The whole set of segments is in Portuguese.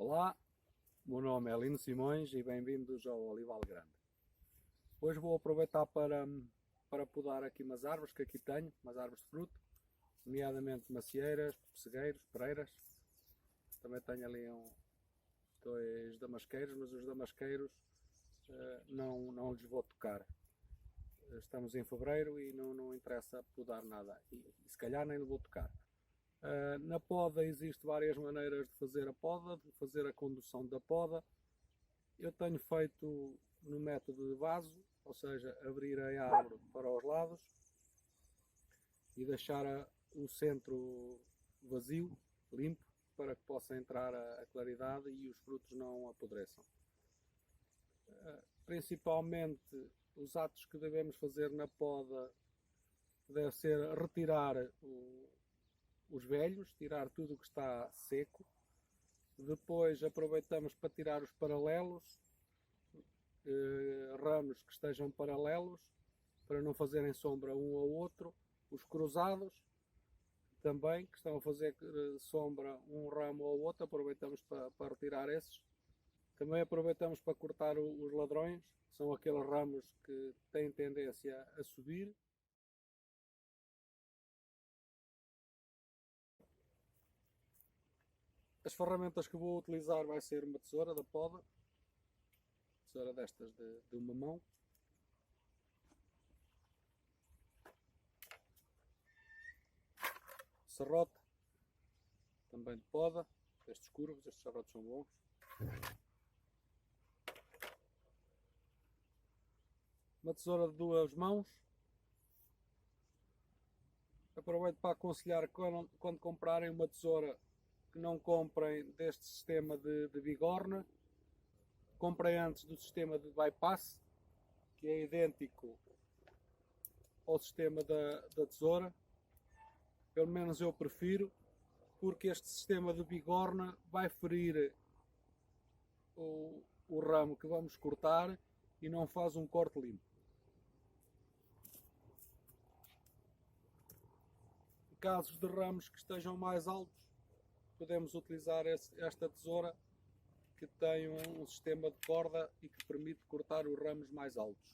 Olá, meu nome é Lino Simões e bem-vindos ao Olival Grande. Hoje vou aproveitar para podar aqui umas árvores que aqui tenho, umas árvores de fruto, nomeadamente macieiras, pessegueiros, pereiras. Também tenho ali dois damasqueiros, mas os damasqueiros não lhes vou tocar. Estamos em fevereiro e não interessa podar nada e se calhar nem lhe vou tocar. Na poda existem várias maneiras de fazer a poda, de fazer a condução da poda. Eu tenho feito no método de vaso, ou seja, abrir a árvore para os lados e deixar o centro vazio, limpo, para que possa entrar a claridade e os frutos não apodreçam. Principalmente os atos que devemos fazer na poda deve ser retirar os velhos, tirar tudo o que está seco. Depois aproveitamos para tirar os paralelos, ramos que estejam paralelos, para não fazerem sombra um ao outro. Os cruzados também, que estão a fazer sombra um ramo ao outro, aproveitamos para retirar esses. Também aproveitamos para cortar os ladrões, que são aqueles ramos que têm tendência a subir. As ferramentas que vou utilizar vai ser uma tesoura da poda, tesoura destas de uma mão. Serrote, também de poda, estes curvos, estes serrotes são bons. Uma tesoura de duas mãos. Aproveito para aconselhar quando comprarem uma tesoura que não comprem deste sistema de bigorna. Comprem antes do sistema de bypass, que é idêntico ao sistema da tesoura. Pelo menos eu prefiro, porque este sistema de bigorna vai ferir o ramo que vamos cortar e não faz um corte limpo. Em casos de ramos que estejam mais altos, podemos utilizar esta tesoura que tem um sistema de corda e que permite cortar os ramos mais altos.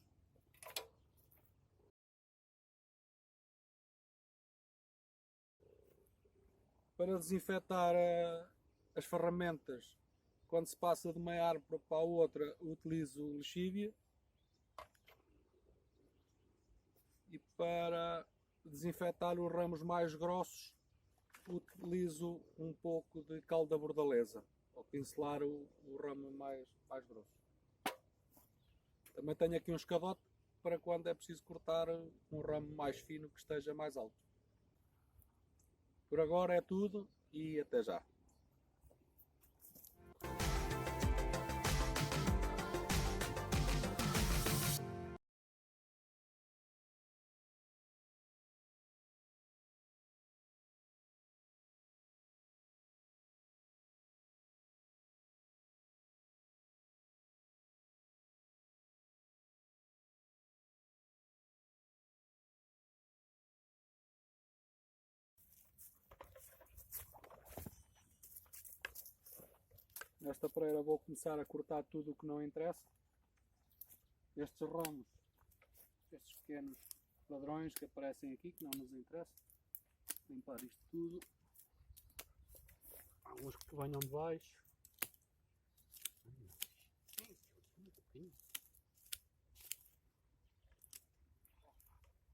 Para desinfetar as ferramentas, quando se passa de uma árvore para a outra, utilizo lexívia. E para desinfetar os ramos mais grossos, utilizo um pouco de cal da bordaleza, para pincelar o ramo mais grosso. Também tenho aqui um escadote para quando é preciso cortar um ramo mais fino que esteja mais alto. Por agora é tudo e até já. Nesta pereira vou começar a cortar tudo o que não interessa. Estes ramos, estes pequenos ladrões que aparecem aqui, que não nos interessam. Limpar isto tudo. Alguns que venham de baixo.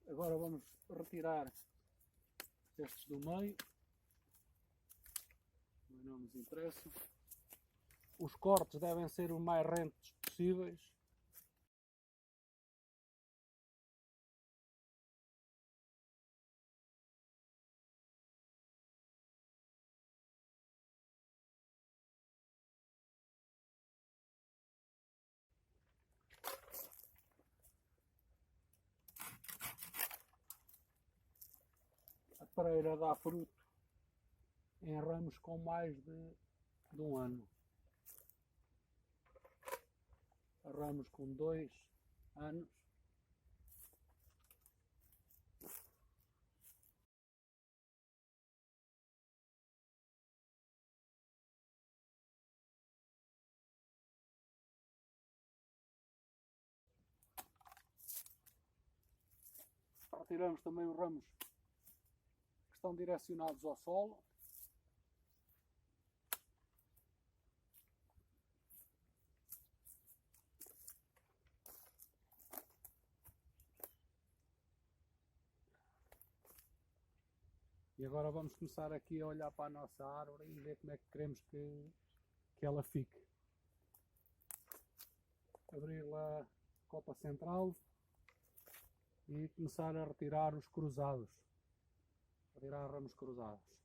Agora vamos retirar estes do meio. Não nos interessam. Os cortes devem ser o mais rentos possíveis. A pereira dá fruto em ramos com mais de um ano. Ramos com 2 anos. retiramos também os ramos que estão direcionados ao solo. E agora vamos começar aqui a olhar para a nossa árvore e ver como é que queremos que ela fique. Abrir lá a copa central e começar a retirar os cruzados. Retirar ramos cruzados.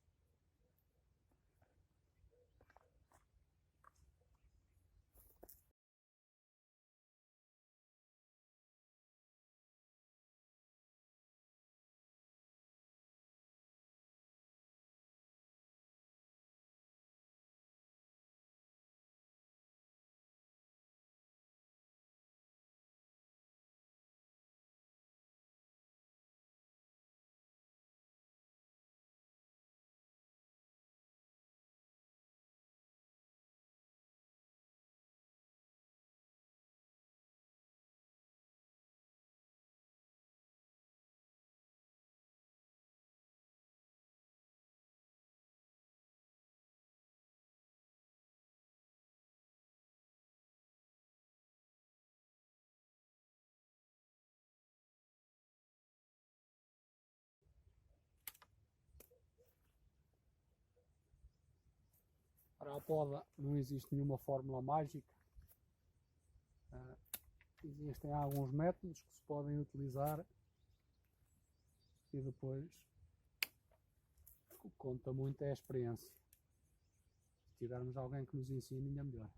Para a poda não existe nenhuma fórmula mágica. Existem alguns métodos que se podem utilizar e depois o que conta muito é a experiência. Se tivermos alguém que nos ensine, ainda melhor.